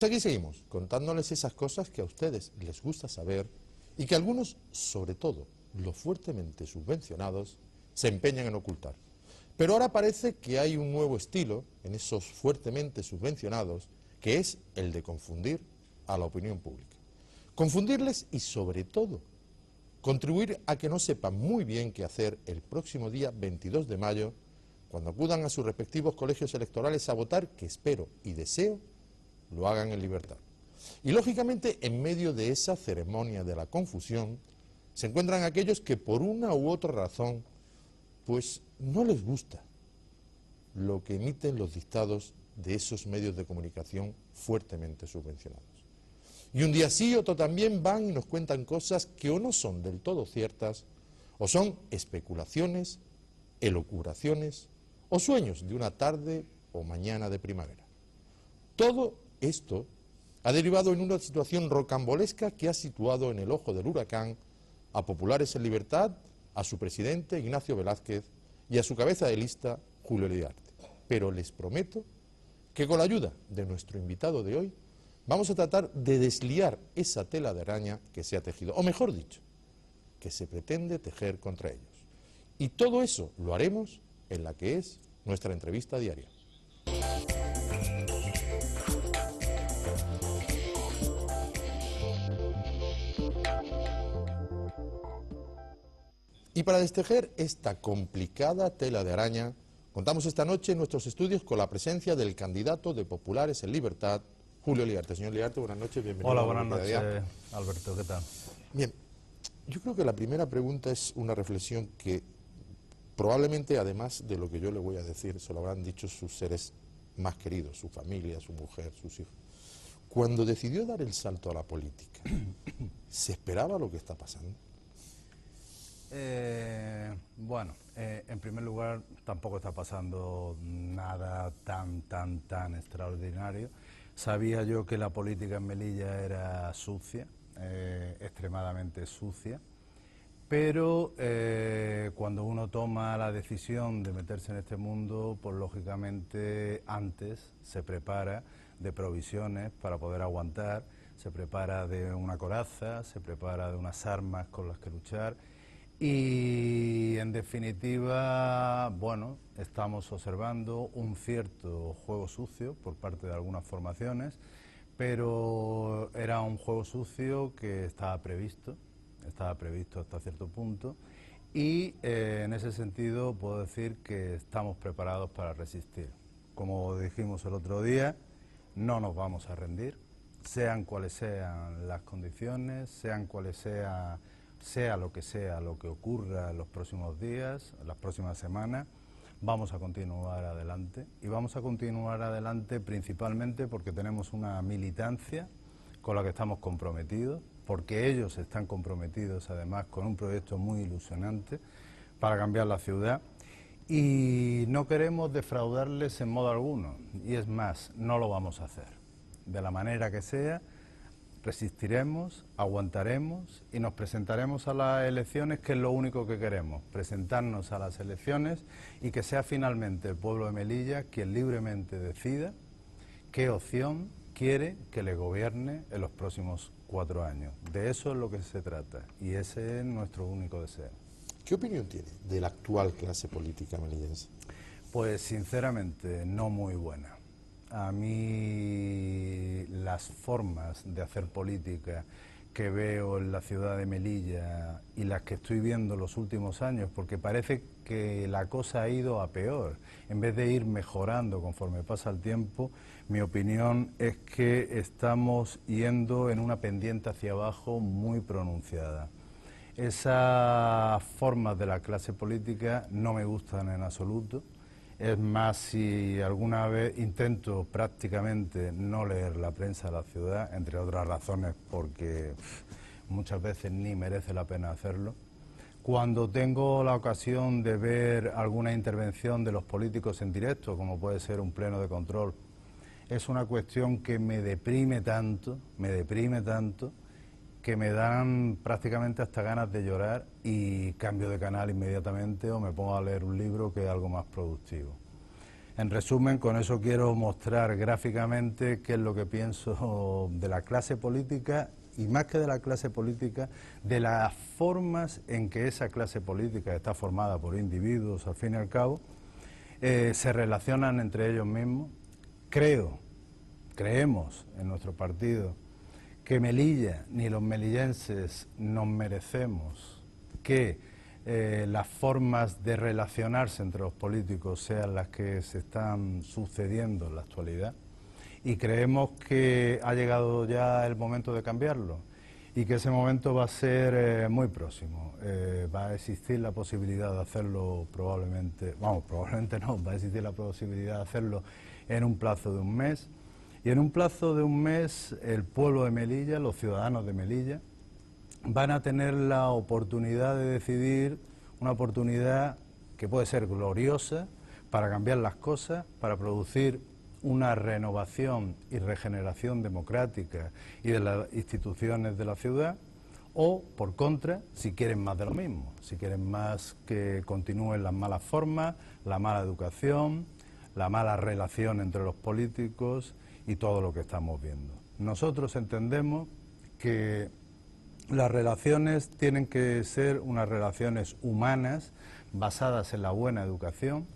Aquí seguimos contándoles esas cosas que a ustedes les gusta saber y que algunos, sobre todo los fuertemente subvencionados, se empeñan en ocultar. Pero ahora parece que hay un nuevo estilo en esos fuertemente subvencionados, que es el de confundir a la opinión pública. Confundirles y, sobre todo, contribuir a que no sepan muy bien qué hacer el próximo día 22 de mayo, cuando acudan a sus respectivos colegios electorales a votar, que espero y deseo lo hagan en libertad. Y lógicamente, en medio de esa ceremonia de la confusión, se encuentran aquellos que por una u otra razón, pues no les gusta lo que emiten los dictados de esos medios de comunicación fuertemente subvencionados. Y un día sí, otro también van y nos cuentan cosas que o no son del todo ciertas, o son especulaciones, elucubraciones, o sueños de una tarde o mañana de primavera. Todo esto ha derivado en una situación rocambolesca que ha situado en el ojo del huracán a Populares en Libertad, a su presidente Ignacio Velázquez y a su cabeza de lista Julio Iriarte. Pero les prometo que con la ayuda de nuestro invitado de hoy vamos a tratar de desliar esa tela de araña que se ha tejido, o mejor dicho, que se pretende tejer contra ellos. Y todo eso lo haremos en la que es nuestra entrevista diaria. Y para destejer esta complicada tela de araña, contamos esta noche en nuestros estudios con la presencia del candidato de Populares en Libertad, Julio Iriarte. Señor Iriarte, buenas noches, bienvenido. Hola, buenas noches, Alberto, ¿qué tal? Bien, yo creo que la primera pregunta es una reflexión que probablemente, además de lo que yo le voy a decir, se lo habrán dicho sus seres más queridos, su familia, su mujer, sus hijos. Cuando decidió dar el salto a la política, ¿se esperaba lo que está pasando? En primer lugar, tampoco está pasando nada tan extraordinario. Sabía yo que la política en Melilla era sucia, extremadamente sucia, pero cuando uno toma la decisión de meterse en este mundo, pues lógicamente antes se prepara de provisiones para poder aguantar, se prepara de una coraza, se prepara de unas armas con las que luchar. Y en definitiva, bueno, estamos observando un cierto juego sucio por parte de algunas formaciones, pero era un juego sucio que estaba previsto hasta cierto punto y en ese sentido puedo decir que estamos preparados para resistir. Como dijimos el otro día, no nos vamos a rendir, sean cuales sean las condiciones, sea lo que ocurra en los próximos días, en las próximas semanas, vamos a continuar adelante. Y vamos a continuar adelante principalmente porque tenemos una militancia con la que estamos comprometidos, porque ellos están comprometidos además con un proyecto muy ilusionante para cambiar la ciudad. Y no queremos defraudarles en modo alguno, y es más, no lo vamos a hacer. De la manera que sea, resistiremos, aguantaremos y nos presentaremos a las elecciones, que es lo único que queremos, presentarnos a las elecciones y que sea finalmente el pueblo de Melilla quien libremente decida qué opción quiere que le gobierne en los próximos 4 años. De eso es lo que se trata y ese es nuestro único deseo. ¿Qué opinión tiene de la actual clase política melillense? Pues sinceramente no muy buena. A mí las formas de hacer política que veo en la ciudad de Melilla y las que estoy viendo en los últimos años, porque parece que la cosa ha ido a peor, en vez de ir mejorando conforme pasa el tiempo, mi opinión es que estamos yendo en una pendiente hacia abajo muy pronunciada. Esas formas de la clase política no me gustan en absoluto. Es más, si alguna vez intento prácticamente no leer la prensa de la ciudad, entre otras razones porque muchas veces ni merece la pena hacerlo. Cuando tengo la ocasión de ver alguna intervención de los políticos en directo, como puede ser un pleno de control, es una cuestión que me deprime tanto, que me dan prácticamente hasta ganas de llorar y cambio de canal inmediatamente o me pongo a leer un libro, que es algo más productivo. En resumen, con eso quiero mostrar gráficamente qué es lo que pienso de la clase política y más que de la clase política, de las formas en que esa clase política está formada por individuos, al fin y al cabo, se relacionan entre ellos mismos. Creemos en nuestro partido que Melilla ni los melillenses nos merecemos que las formas de relacionarse entre los políticos sean las que se están sucediendo en la actualidad, y creemos que ha llegado ya el momento de cambiarlo y que ese momento va a ser muy próximo. Va a existir la posibilidad de hacerlo probablemente no, va a existir la posibilidad de hacerlo en un plazo de un mes, y en un plazo de un mes el pueblo de Melilla, los ciudadanos de Melilla, van a tener la oportunidad de decidir, una oportunidad que puede ser gloriosa para cambiar las cosas, para producir una renovación y regeneración democrática y de las instituciones de la ciudad, o, por contra, si quieren más de lo mismo, si quieren más que continúen las malas formas, la mala educación, la mala relación entre los políticos y todo lo que estamos viendo. Nosotros entendemos que las relaciones tienen que ser unas relaciones humanas, basadas en la buena educación,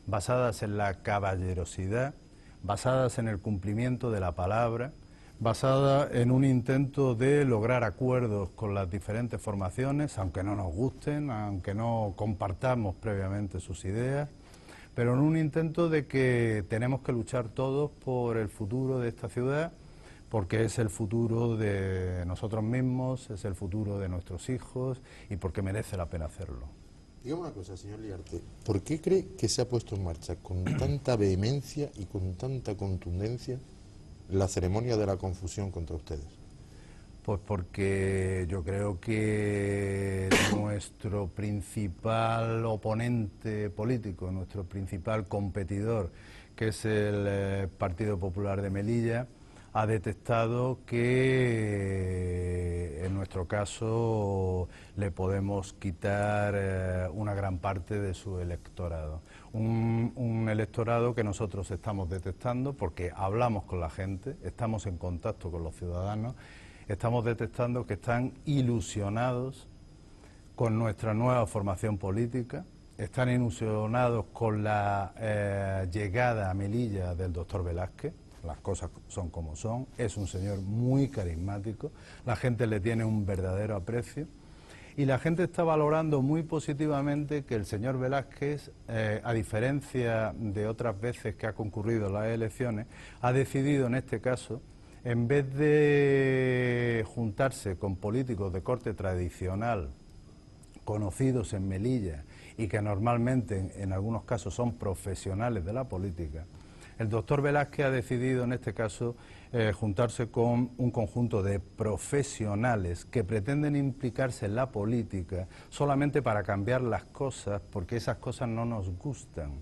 basadas en la caballerosidad, basadas en el cumplimiento de la palabra, basada en un intento de lograr acuerdos con las diferentes formaciones, aunque no nos gusten, aunque no compartamos previamente sus ideas, pero en un intento de que tenemos que luchar todos por el futuro de esta ciudad, porque es el futuro de nosotros mismos, es el futuro de nuestros hijos y porque merece la pena hacerlo. Dígame una cosa, señor Liarte, ¿por qué cree que se ha puesto en marcha con tanta vehemencia y con tanta contundencia la ceremonia de la confusión contra ustedes? Pues porque yo creo que nuestro principal oponente político, nuestro principal competidor, que es el Partido Popular de Melilla, ha detectado que en nuestro caso le podemos quitar una gran parte de su electorado. Un electorado que nosotros estamos detectando porque hablamos con la gente, estamos en contacto con los ciudadanos, estamos detectando que están ilusionados con nuestra nueva formación política, están ilusionados con la llegada a Melilla del doctor Velázquez. Las cosas son como son, es un señor muy carismático, la gente le tiene un verdadero aprecio y la gente está valorando muy positivamente que el señor Velázquez, a diferencia de otras veces que ha concurrido a las elecciones, ha decidido en este caso, en vez de juntarse con políticos de corte tradicional, conocidos en Melilla y que normalmente en algunos casos son profesionales de la política, el doctor Velázquez ha decidido en este caso juntarse con un conjunto de profesionales que pretenden implicarse en la política solamente para cambiar las cosas, porque esas cosas no nos gustan.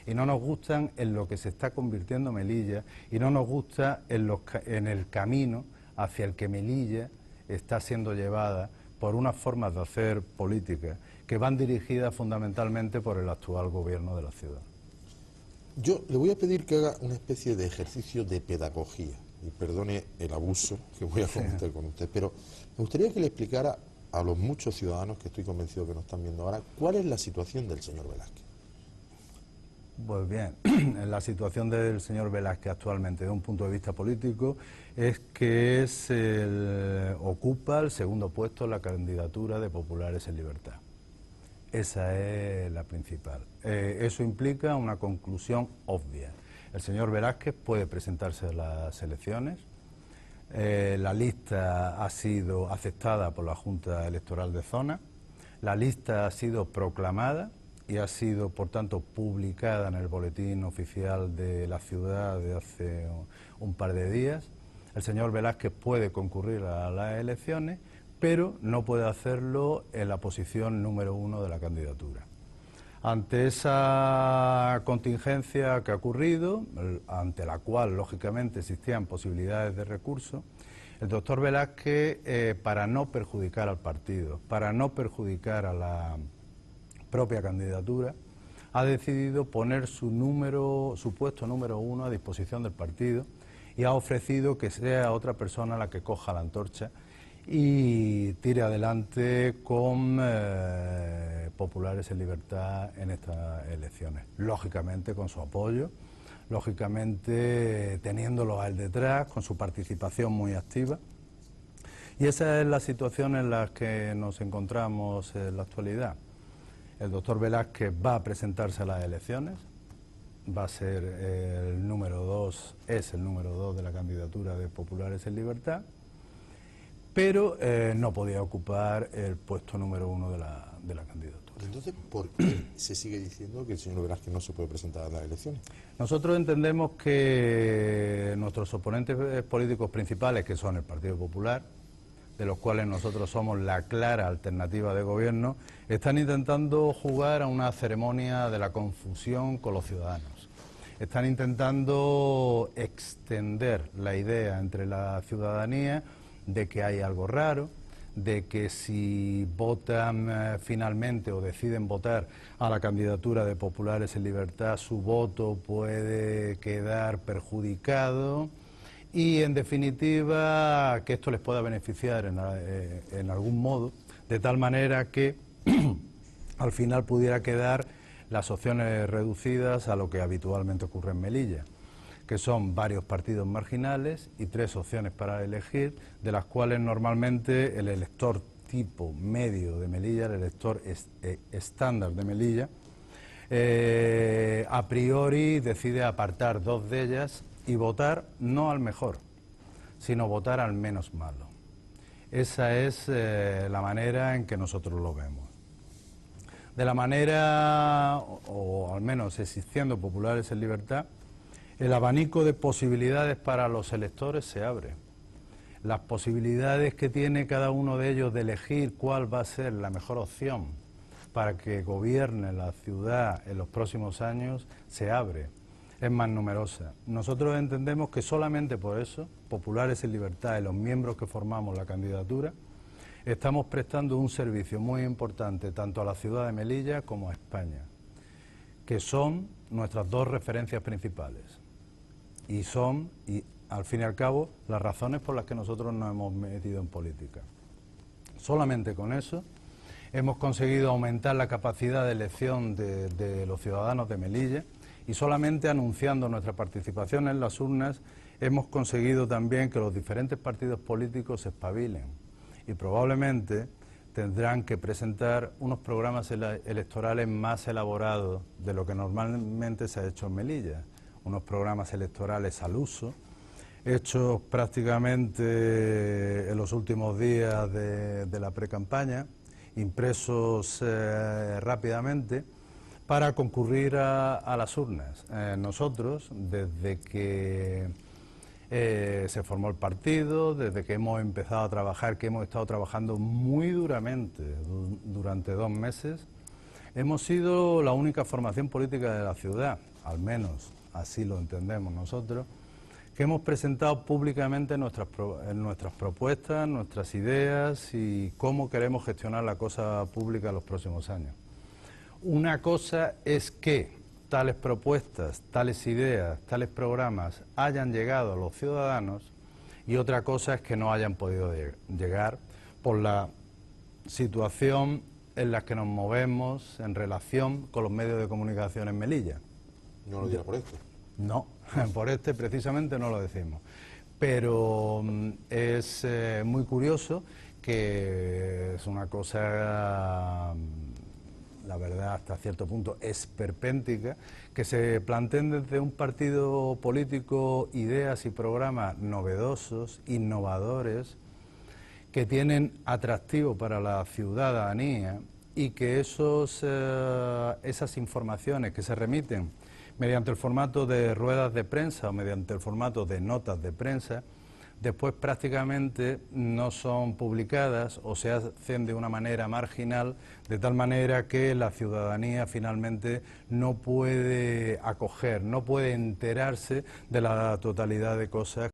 Y no nos gustan en lo que se está convirtiendo Melilla y no nos gusta en el camino hacia el que Melilla está siendo llevada por unas formas de hacer política que van dirigidas fundamentalmente por el actual gobierno de la ciudad. Yo le voy a pedir que haga una especie de ejercicio de pedagogía, y perdone el abuso que voy a cometer con usted, pero me gustaría que le explicara a los muchos ciudadanos que estoy convencido que nos están viendo ahora, ¿cuál es la situación del señor Velázquez? Pues bien, la situación del señor Velázquez actualmente, desde un punto de vista político, es que ocupa el segundo puesto en la candidatura de Populares en Libertad. Esa es la principal. Eso implica una conclusión obvia. El señor Velázquez puede presentarse a las elecciones. La lista ha sido aceptada por la Junta Electoral de Zona. La lista ha sido proclamada y ha sido, por tanto, publicada en el boletín oficial de la ciudad de hace un par de días. El señor Velázquez puede concurrir a las elecciones, pero no puede hacerlo en la posición número 1 de la candidatura. Ante esa contingencia que ha ocurrido, ante la cual, lógicamente, existían posibilidades de recurso, el doctor Velázquez, para no perjudicar al partido, para no perjudicar a la propia candidatura, ha decidido poner su puesto número 1 a disposición del partido y ha ofrecido que sea otra persona la que coja la antorcha y tire adelante con Populares en Libertad en estas elecciones. Lógicamente con su apoyo, lógicamente teniéndolo a él detrás, con su participación muy activa. Y esa es la situación en la que nos encontramos en la actualidad. El doctor Velázquez va a presentarse a las elecciones, va a ser el número 2, es el número 2 de la candidatura de Populares en Libertad, pero no podía ocupar el puesto número 1 de la candidatura. Entonces, ¿por qué se sigue diciendo que el señor Velázquez no se puede presentar a las elecciones? Nosotros entendemos que nuestros oponentes políticos principales, que son el Partido Popular, de los cuales nosotros somos la clara alternativa de gobierno, están intentando jugar a una ceremonia de la confusión con los ciudadanos. Están intentando extender la idea entre la ciudadanía de que hay algo raro, de que si votan finalmente o deciden votar a la candidatura de Populares en Libertad, su voto puede quedar perjudicado y, en definitiva, que esto les pueda beneficiar en algún modo, de tal manera que al final pudiera quedar las opciones reducidas a lo que habitualmente ocurre en Melilla, que son varios partidos marginales y 3 opciones para elegir, de las cuales normalmente el elector tipo medio de Melilla, el elector estándar de Melilla, a priori decide apartar 2 de ellas y votar no al mejor, sino votar al menos malo. Esa es la manera en que nosotros lo vemos. De la manera, o al menos existiendo Populares en Libertad, el abanico de posibilidades para los electores se abre. Las posibilidades que tiene cada uno de ellos de elegir cuál va a ser la mejor opción para que gobierne la ciudad en los próximos años se abre, es más numerosa. Nosotros entendemos que solamente por eso, Populares en Libertad y los miembros que formamos la candidatura, estamos prestando un servicio muy importante tanto a la ciudad de Melilla como a España, que son nuestras 2 referencias principales. Y son, al fin y al cabo, las razones por las que nosotros nos hemos metido en política. Solamente con eso hemos conseguido aumentar la capacidad de elección de los ciudadanos de Melilla y solamente anunciando nuestra participación en las urnas hemos conseguido también que los diferentes partidos políticos se espabilen y probablemente tendrán que presentar unos programas electorales más elaborados de lo que normalmente se ha hecho en Melilla. Unos programas electorales al uso, hechos prácticamente en los últimos días de la precampaña, impresos rápidamente, para concurrir a las urnas. Nosotros, desde que se formó el partido, desde que hemos empezado a trabajar, que hemos estado trabajando muy duramente durante 2 meses, hemos sido la única formación política de la ciudad, al menos así lo entendemos nosotros, que hemos presentado públicamente nuestras propuestas, nuestras ideas y cómo queremos gestionar la cosa pública en los próximos años. Una cosa es que tales propuestas, tales ideas, tales programas hayan llegado a los ciudadanos y otra cosa es que no hayan podido llegar por la situación en la que nos movemos en relación con los medios de comunicación en Melilla. ¿No lo dirá por esto? No, por este precisamente no lo decimos. Pero es muy curioso que es una cosa, la verdad, hasta cierto punto esperpéntica, que se planteen desde un partido político ideas y programas novedosos, innovadores, que tienen atractivo para la ciudadanía y que esas informaciones que se remiten mediante el formato de ruedas de prensa o mediante el formato de notas de prensa, después prácticamente no son publicadas o se hacen de una manera marginal, de tal manera que la ciudadanía finalmente no puede acoger, no puede enterarse de la totalidad de cosas